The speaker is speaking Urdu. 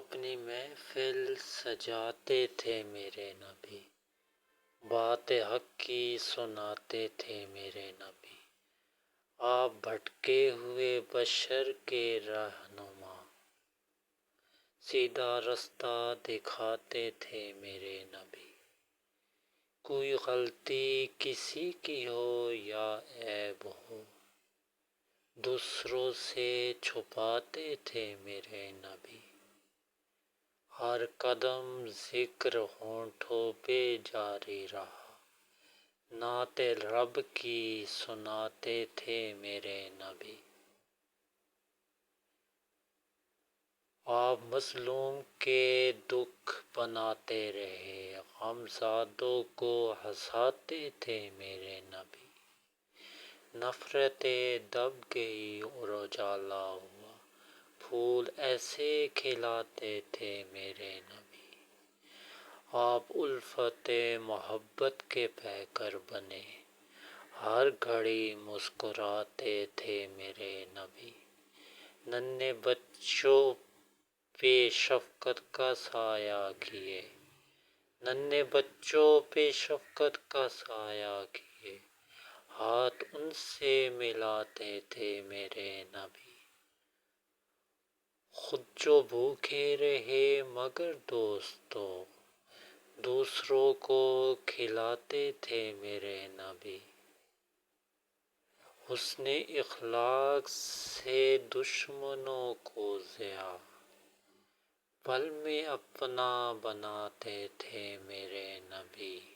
اپنی محفل سجاتے تھے میرے نبی، بات حق کی سناتے تھے میرے نبی۔ آپ بھٹکے ہوئے بشر کے رہنما، سیدھا رستہ دکھاتے تھے میرے نبی۔ کوئی غلطی کسی کی ہو یا عیب ہو، دوسروں سے چھپاتے تھے میرے نبی۔ ہر قدم ذکر ہونٹوں پہ جاری رہا، نعت رب کی سناتے تھے میرے نبی۔ آپ مظلوم کے دکھ بناتے رہے، غمزدوں کو ہنساتے تھے میرے نبی۔ نفرتیں دب گئی اور اجالا ہوا، پھول ایسے کھلاتے تھے میرے نبی۔ آپ الفت محبت کے پیکر بنے، ہر گھڑی مسکراتے تھے میرے نبی۔ ننھے بچوں پہ شفقت کا سایہ کیے، ننھے بچوں پہ شفقت کا سایہ کیے، ہاتھ ان سے ملاتے تھے میرے نبی۔ خود جو بھوکے رہے مگر دوستو، دوسروں کو کھلاتے تھے میرے نبی۔ حسن اخلاق سے دشمنوں کو ضیاء، پل میں اپنا بناتے تھے میرے نبی۔